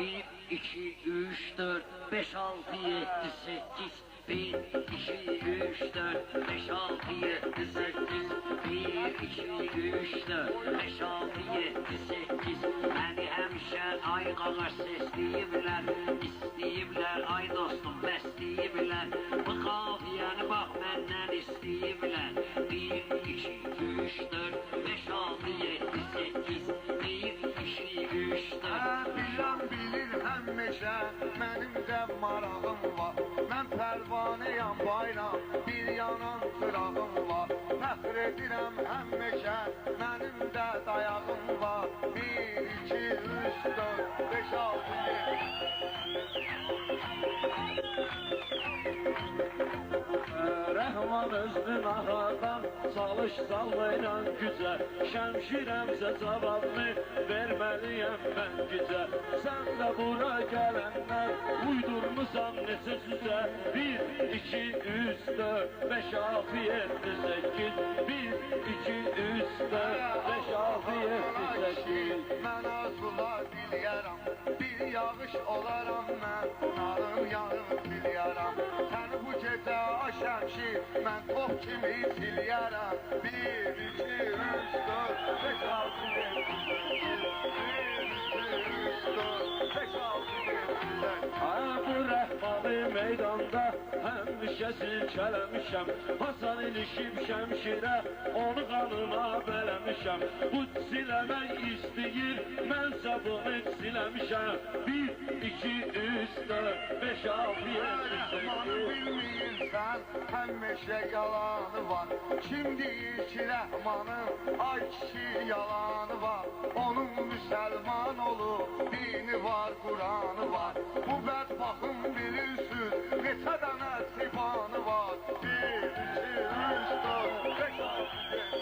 1, 2, 3, 4, 5, 6, 7, 8. 1, 2, 3, 4, 5, 6, 7, 8. 1, 2, 3, 4, 5, 6, 7, 8. Məni həmişə ay qaqaş istəyiblər, istəyiblər, ay dostum bəstəyiblər. Bu qafiyəni bax məndən istəyiblər. 1, 2, 3, 4, 5, 6, 7, 8. 1, 2, 3, 4. Bilən bilir həmişə mənim də marağım var. Mən pərvanəyəm bayram, bir yanan çırağım var. Fəxr edirəm həmişə mənim də dayağım var. 1, 2, 3, 4, 5, 6, 7. Rəhman özünün ağadan çalış salmayla gücə. Şəmşirəmsə cavabını verməliyəm mən gücə. Sən də bura gələndən uydurmusan neçə süzə. 1, 2, 3, 4, 5, 6, 7, 8. 1, 2, 3, 4, 5, 6, 7, 8. Mən arzular diliyərəm, bir yağış olaram mən. Narın yanıb diliyərəm, səni bu gecə aşəmşir, mən top kimi siliyərəm. 1, 2, 3, 4, 5, 6, 7, 8. 1, 2, 3, 4, 5, 6, 7, 8. Bu rəhmanı meydanda həmişə silkələmişəm. Hasan ilişib şəmşirə, onu qanına bələmişəm. Bu siləmək istəyir, mənsə bunu siləmişəm. 1, 2, 3, 4, 5, 6, 7, 8. Rəhmanı bilməyirsən, həmişə yalanı var. Kim deyir ki Rəhmanın, ay kişi yalanı var. Onun müsəlman olub, dini var, Quranı var. Bu bədbaxın bilirsiniz, neçə dənə sifanı var. 1, 2, 3, 4, 5, 6, 7,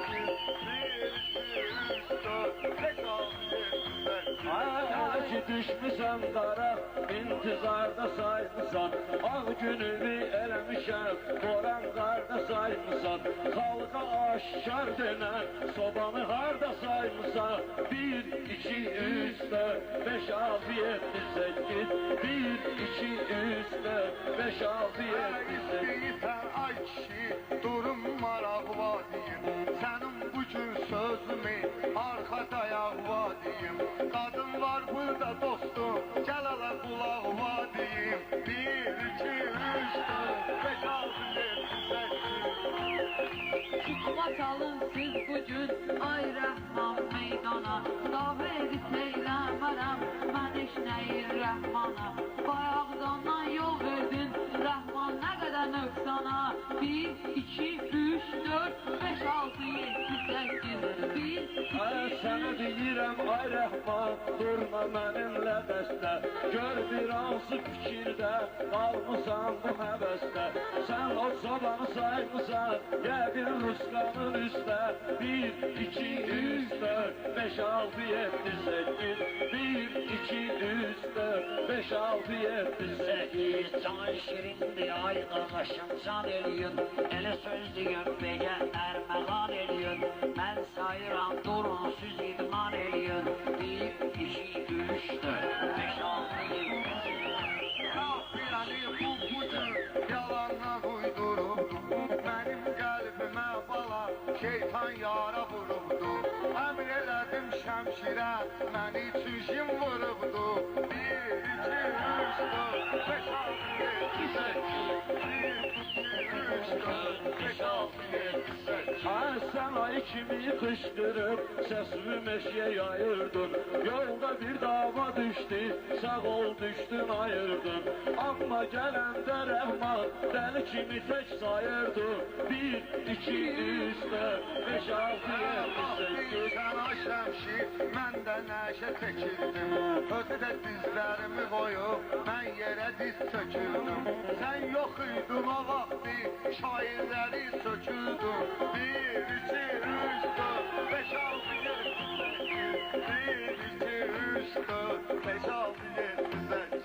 8. 1, 2, 3, 4, 5, 6, 7, 8. Ay ki düşmüsən dara, intizarda saymısan. Ağ gününü eləmişəm, qoran qarda saymısan. Xalqa aşkar denən, sobanı harda saymısan. 1, 2, 3, 4, 5, 6, 7, 8. 1, 2, 3, 4, 5, 6, 7, 8. İstəyirsən ay kişi, durum maraq vadiyim. Sənin bu gün sözümü arxa dayaq vadiyim. Qadın var burada dostum, gəl ala qulaq vadiyim. 1, 2, 3, 4, 5, 6, 7, 8. Çıxma çalın siz bugün, ay Rəhman meydana. Davet eyləmərəm, mən işnəyir Rəhmana. Bayaqdandan yol verdin, Rəhman nə qədər nöqsana. 1, 2, 3, 4, 5, 6, 7, 8. 1, 2, Sənə deyirəm ay Rəhman, durma mənimlə dəstə. Gör bir hansı fikirdə, qalmısan bu həvəsdə. Sən o sobanı saymısan, yəqin Rusqanın üstə. 1, 2, 3, 4, 5, 6, 7, 8. 1, 2, 3, 4, 5, 6, 7, 8. Can şirindir ay qaqaşım can eləyir. Elə söz deyir bəyə ərməğan eləyir. Mən sayıram durun süz idman eləyir. 1, 2, 3, 4, 5, 6, 7, 8. Kafirəni bu budur, yalandan uydurubdur. Mənim qəlbimə bala, şeytan yara vurubdur. Əmr elədim şəmşirə, məni çüşüm vurubdur. 1, 2, 3, 4, 5, 6, 7, 8. 1, 2, 3, 4, 5, 6, 7, 8. Sən ay kimi qışqırıb, səsimi meşəyə yayırdın. Yolda bir dava düşdü, sağ ol düşdün ayırdın. Amma gələndə Rəhman, dəli kimi tək sayırdın. 1, 2, 3, 4, 5, 6, 7, 8. Sən aşəmşir, mən də nəşə çəkirdim. Özü də dizlərimi qoyub, mən yerə diz çökürdüm. Sən yox idin o vaxtı, şairləri sökürdüm. 1, 2, 3, 4, 5, 6, 7, 8. 1, 2, 3, 4, 5, 6, 7,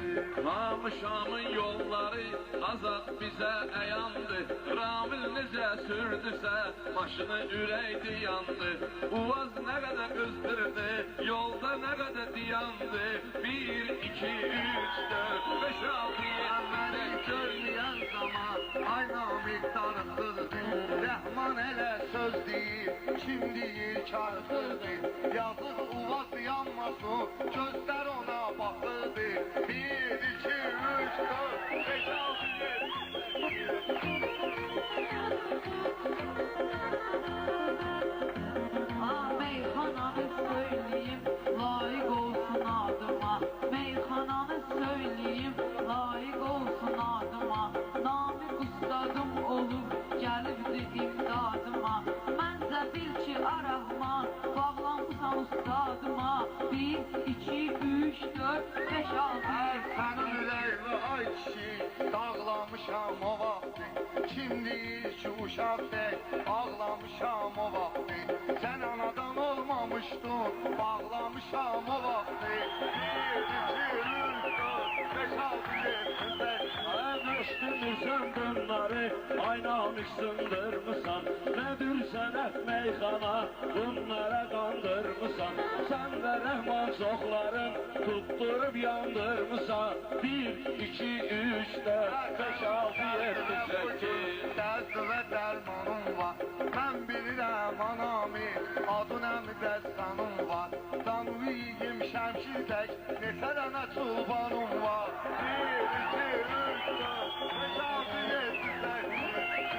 8. Bağlamışamın yolları azad bize əyandı. Ramil necə sürdüsə maşını ürəkdi yandı. Uvaz nə qədər qızdırdı, yolda nə qədər diyandı. 1, 2, 3, 4, 5, 6, 7, Məni görməyən zaman ayna miktarısızdır. Rəhman elə söz deyir, kim deyir karısızdır. Yazıq uvaz yanmasın, gözlər ona baxırdı. 1, 2, 3, 4, 5, 6, 7. Meyxananı söyleyeyim, layık olsun adıma. Meyxananı söyleyeyim, layık olsun adıma. Namik ustadım olub, gəlibdi imdadıma. Məncə bil ki, arahman, bağlanmışsan ustadıma. 1, 2, 3, 4, 5, 6, 7. Sənin ürəkli ay kişi, dağlamışam o vaxtı. Kim deyir ki, uşaq tək, ağlamışam o vaxtı. Sən anadan olmamışdın, bağlamışam o vaxtı. 1, 2, 3, 4, 5, 6, 7, 8. Düşdürmüsən bunları, aynamik sındırmısan. Nədir sənət meyxana, bunlara qandırmısan. Sən və rəhman çoxların tutturub yandırmısan. 1, 2, 3, 4, 5, 6, 7, 8. Dəst və dərmanım var, mən bilirəm anami, adınəm dəstanım var. Danviyim şəmşir tək, neçə dənə çulbanım var. 1, 2, 3, 4, 5, 6, 7, 8.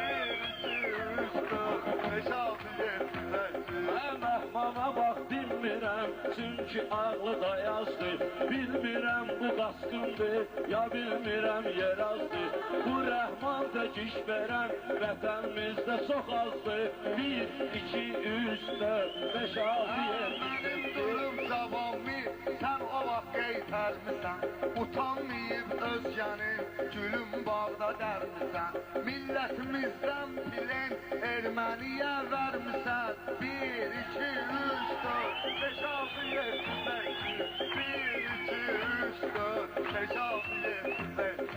1, 2, 3, 4, 5, 6, 7, 8. Mən Rəhmana bax bilmirəm, çünki ağlı da yazdı. Bilmirəm bu qaskındır, ya bilmirəm yer azdı. Bu Rəhman tək iş verən vətənimizdə çox azdır. 1, 2, 3, 4, 5, 6, 7, Mənim durum zavamı, sən o vaxt qeytərmisən. Utanmayıb özgənin, gülüm bağda dərmisən. Millətimizdən filen erməniyə vermisən. 1, 2, 3, 4, 5, 6, 7, 8. 1, 2, 3, 4, 5, 6, 7, 8.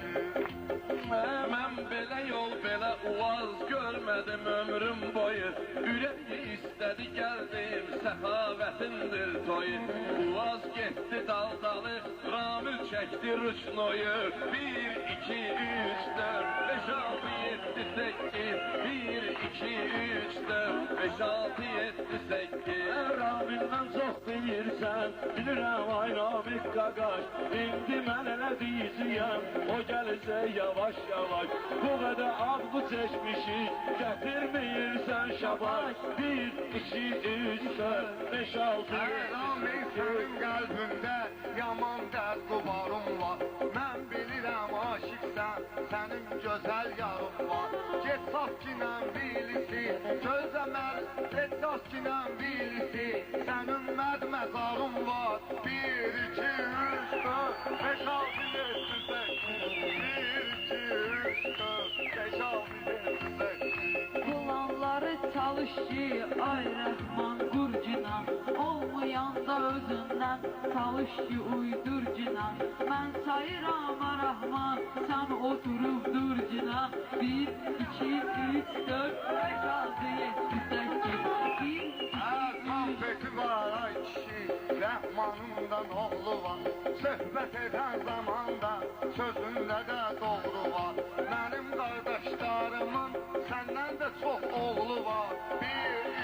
Mən belə yol, belə uvaz görmədim ömrüm boyu. Ürəyi istədi gəldim, səxavətindir toyu. Uvaz getdi daldalı, Ramil çəkdi rüçnoyu. 1, 2, 3, 4, 5, 6, 7, 8. 1, 2, 3, 4, 5, 6, 7, 8. Ramildən çox bilirsən, bilirəm ay Namik qaqaş. İndi mən elə deyəcəyəm, o gələcək yavaş yavaş. Bu qədər ağlı çəkmişik, gətirməyirsən şabaş. 1, 2, 3, 4, 5, 6, 7, Ramil sənin qəlbində yaman dərd qubarım var. Mən bilirəm aşıqsən, sənin gözəl yarım var. Get sakinən bilisi, gözəməl, get sakinən bilisi. Sənin məd məzarım var. 1, 2, 3, 4, 5, 6, 7, 8. 1, 2, 3, 4, 5, 6, 7, 8. Planları çalış ki, ay Rəhman qurcina. Olmayanda özündən çalış ki, uydur cina. Mən sayıram Rəhman, sən oturub durcina. 1, 2, 3, 4, 5, 6, 7, 8. 1, 2, Sohbeti var ay kişi, Rəhmanımdan oğlu var. Söhbət edən zamanda sözündə də doğru var. Mənim qardaşlarımın səndən də çox oğlu var. 1,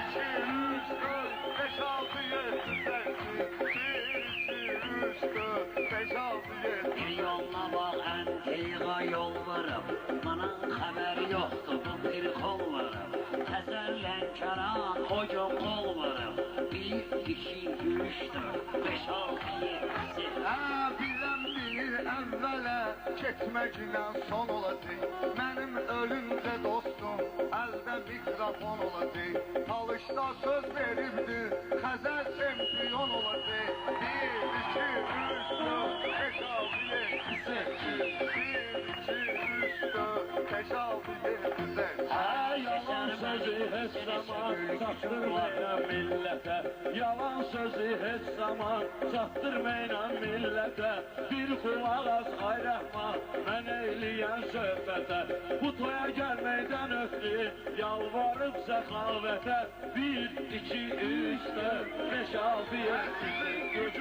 2, 3, 4, 5, 6, 7, 8. 1, 2, 3, 4, 5, 6, 7. Bir yolla bax, əntiqa yol varım. Bana xəbər yoxdur, bu bir kol varım. Təzəllənkəran, o gün kol varım. 1, 2, 3, 4, 5, 6, 7, 8. Bilən bilir əvvələ keçməklə son olacaq. Mənim ölüncə dostum, əldə mikrofon olacaq. Talışda söz veribdi, Xəzər çempion olacaq. 1, 2, 3, 4, 5, 6, 7, 8. 1, 2, 3, 4, 5, 6, 7, 8. yalan sözü heç zaman çatdırmayın millətə. Yalan sözü heç zaman çatdırmayın millətə. Bir qulaq az ay rəhman mən eyləyən söhbətə. Bu toya gəlməkdən ötürü yalvarıb səxavətə. 1, 2, 3, 4, 5, 6, 7, 1,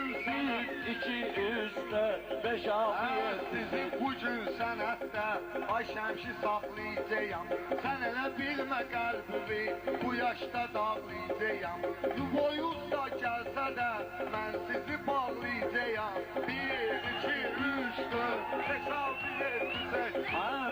2, 3, 4, 5, 6, 7. Sizi bu gün sənətdə ay şəmşi saxlayacağam. Sən elə bilmə qəlbimi bu yaşda dağlayacağam. Boyuz da gəlsə də mən sizi bağlayacağam. 1, 2, 3, 4, 5, 6, 7, 8.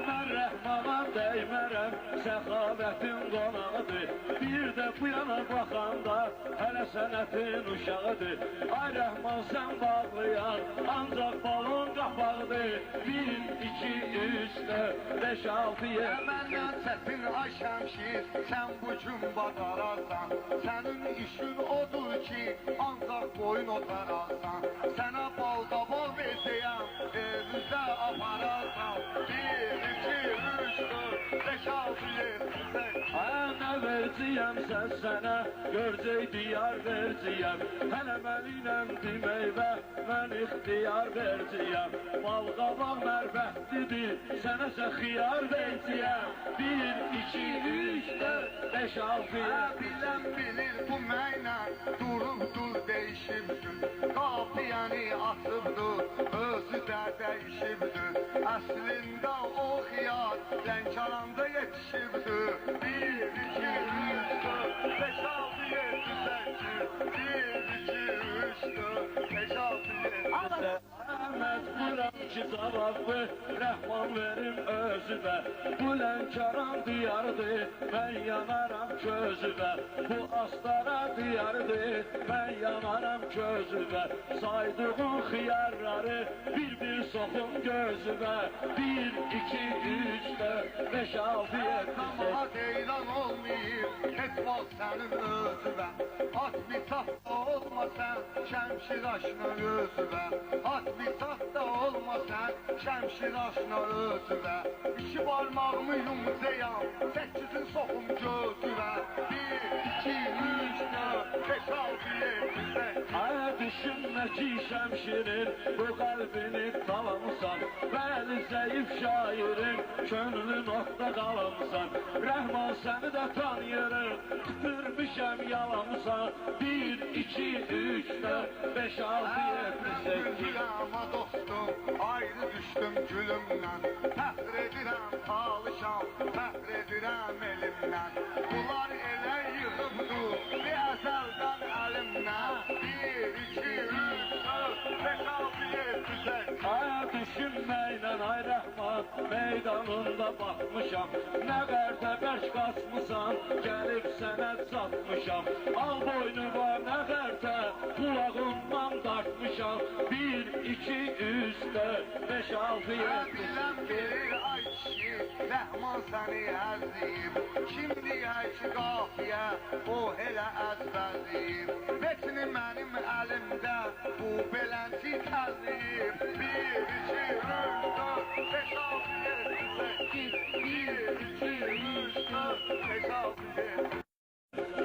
Mən rəhmana dəymərəm, səxavətin qonağıdır. Bir də bu yana baxanda hələ sənətin uşağıdır. Ay rəhman sən bağlayan, ancaq balon qapağıdır. 1, 2, 3, 4, 5, 6, 7. Məndən çətin ay şəmşir, sən bu gün badarasan. Sənin işin odur ki, ancaq boyun otarasan. Sənə bal qabaq verəcəyəm, evimizə aparasan. 1, 2, 3, 4, 5, 6, 7, 8. Nə verciyəm sən sənə, görcək diyar verciyəm. Hələ mənimlə deməkvə, mən ixtiyar verciyəm. Bal qabaq mərvətlidir, sənəsə xiyar verciyəm. 1, 2, 3, 4, 5, 6, 7. Bilən bilir bu mənlə, durubdur değişibdir. Qapiyəni açıbdır, özü də dəyişibdir. Əslində o xiyar, Lənkəranda yetişibdir. 1, 2, 3, 4, 5, 6, 7, 8. 1, 2, 3, 4, 5, 6, 7. Məcburam ki cavabı rəhman verim özüvə. Bu Lənkəran diyarıdır, mən yanaram közüvə. Bu Astara diyarıdır, mən yanaram közüvə. Saydığın xiyarları bir soxum gözüvə. 1, 2, 3, 4, 5, 6, 7, 8. Samaha deyran olmayıb, heç vaxt sənin özüvə. At bitaf da olmasan, şəmşir aşna özüvə. At bitaf da olmasan, şəmşir aşna özüvə. İki barmağımı yumcayam, 8'in soxum gözüvə. 1, 2, 3, 4, 5, 6, 7, 8. Ay düşünmə ki şəmşirin bu qəlbini talamısan. Bəli zəif şairin könlü nokta qalamısan. Rəhman səni də tanıyırım, tüpürmüşəm yalamısan. 1, 2, 3, 4, 5, 6, 7, 8. Gülüma dostum, ayrı düşdüm gülümdən. Fəxr edirəm talışam, fəxr edirəm elimdən. Bunlar elə yığıbdır, bir əzəldən əlimdən. 1, 2, 3, 4, 5, 6, 7, 8. Ay düşünməklə ay rəhman, meydanında baxmışam. Nə qərdə bərk qaçmışsan, gəlib sənə çatmışam. Al boynuma nə qərdə, qulağımdan dartmışam. 1, 2, 3, 4, 5, 6, 7. Bilən bilir ay kişi, rəhman səni əzləyib. Kim deyər ki qafiyə, o elə əzbəzləyib. Betini mənim əlimdə, bu beləndi təzləyib. 1, 2, 3, 4, 5, 6, 7, 8. 1, 2, 3, 4, 5, 6, 7.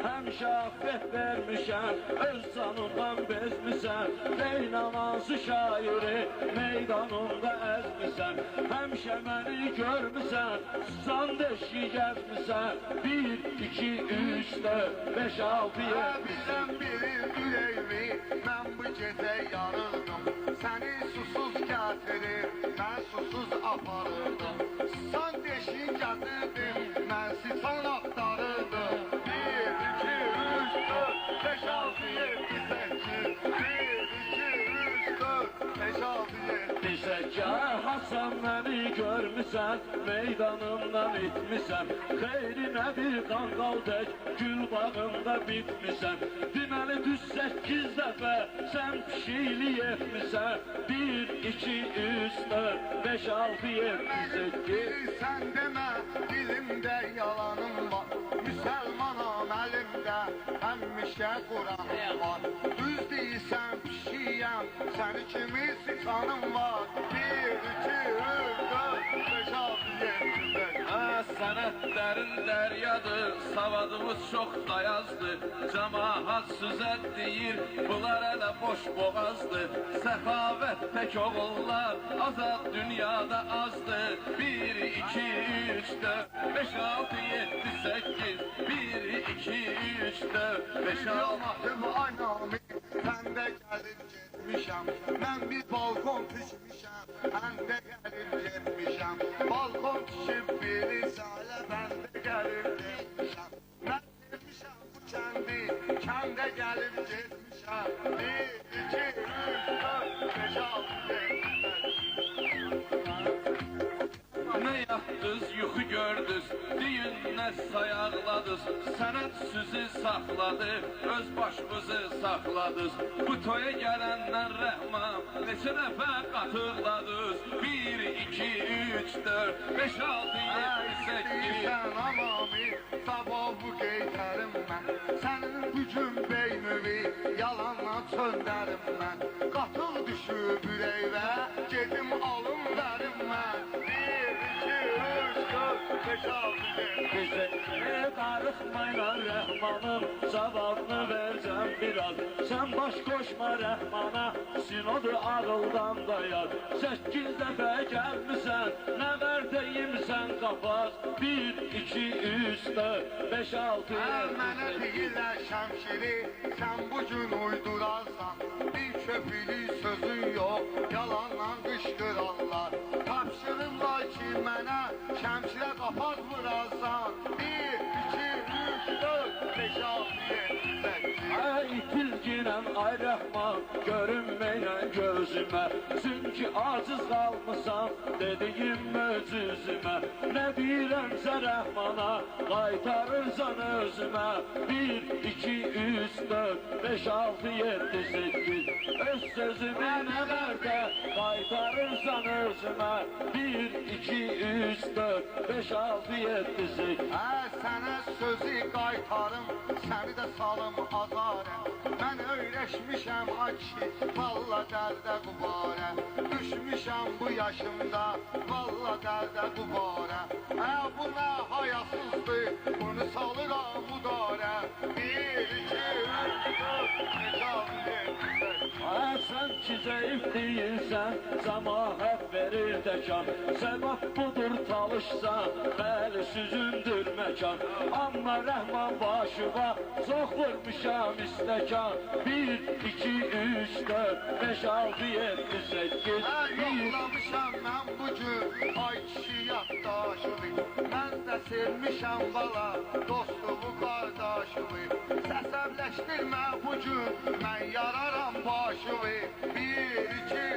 Həmişə affet vermişəm, öz canından bezmisən. Reynamazı şairi meydanında əzmisən. Həmişə məni görmüsən, susan deşki gəzmisən. 1, 2, 3, 4, 5, 6, 7. Bilən bilir ürəyimi, mən bu gecə yarıldım. Səni susuz gətirir, mən susuz aparırdım. Susan deşki gətirdim, mən sitan axtarırdım. 1, 2, 3, 4, 5, 6, 7, 8. 1, 2, 3, 4, 5, 6, 7. Şəkər Hasan məni görmüsən, meydanımdan itmisən. Xeyri nədir qanqal tək, gül bağında bitmisən. Deməli düz 8 dəfə sən pişiklik etmisən. 1, 2, 3, 4, 5, 6, 7, 8. Sən demə, dilimdə yalanım var. Müsəlmanam əlimdə, həmişə Quranım var. Düz deyirsən pişiyəm, səni kimi sitanım var. var. 1, 2, 3, 4, 5, 6, 7, 8. Sənətlərin dəryadır, savadımız çox dayazdır. Cəmahat süzət deyir, bunlar hələ boş boğazdır. Səxavət tək oğullar, azad dünyada azdır. 1, 2, 3, 4, 5, 6, 7, 8. 1, 2, 3, 4, 5, 6. Yolmadım aynamı, mən də gəlib getmişəm. Mən bir balkon tikmişəm, mən də gəlib getmişəm. Balkon tikib biri salə, mən də gəlib getmişəm. Mən sevmişəm bu kəndi, kəndə gəlib getmişəm. 1, 2, 3, 4, 5, 6, 7, 8. Nə yatdız, yuxu gördünüz, deyin nə sayaqladınız. Sənət sizi saxladı, öz başımızı saxladınız. Bu toya gələndən rəhman, neçə nəfər qatıqladınız. 1, 2, 3, 4, 5, 6, 7, 8. Sən amami, sabah bu qeytərim mən. Sənin gücün beynimi, yalanla söndərim mən. Qatıl düşüb ürəyvə, gedim alım verim mən. 1, 2, 3, 4, 5, 6, 7. Darıxmayla Rəhmanım, cavabını verəcəm biraz. Sən baş qoşma Rəhmana, sinodu ağıldan dayar. 8 dəfə gəlmisən, nə mərdəyimsən qapaz. 1, 2, 3, 4, 5, 6, 7. Mənə deyirlər şəmşiri, sən bugün uydurarsan. Bir köpülük sözün yox, yalanla qışqırarlar. Tapşırırlar ki mənə, şəmşirə qapaz vurarsan. 1, 2, 3, 4, 5, 6, 7, 8. İtilginəm ay Rəhman, görünməylə gözümə. Çünki aciz qalmısan, dediyim möcüzümə. Nə deyirəmsə Rəhmana, qaytarırsan özümə. 1, 2, 3, 4, 5, 6, 7, 8. Öz sözümü nə mərdə, qaytarırsan özümə. 1, 2, 3, 4, 5, 6, 7, 8. Sənə sözü qaytarım, səni də salım azarə. Mən öyrəşmişəm aki, valla dərdə qubarə. Düşmüşəm bu yaşımda, valla dərdə qubarə. Bu nə hayasızdır, bunu salıram udarə. 1, 2, 3, 4, 5, 6, 7, 8. Sən ki zəif deyilsən, cəmaət verir təkan. Səbəb budur talışsan, bəli süzündür məkan. Amma Rəhman başıva, çox vurmuşam istəkan. 1, 2, 3, 4, 5, 6, 7, 8. Yoxlamışam mən bugün, ay kişi yaddaşımı. Mən də sevmişəm bala, dostumu, qardaşımı. Səsəbləşdirmə bugün, mən yararam başımı. 1, 2,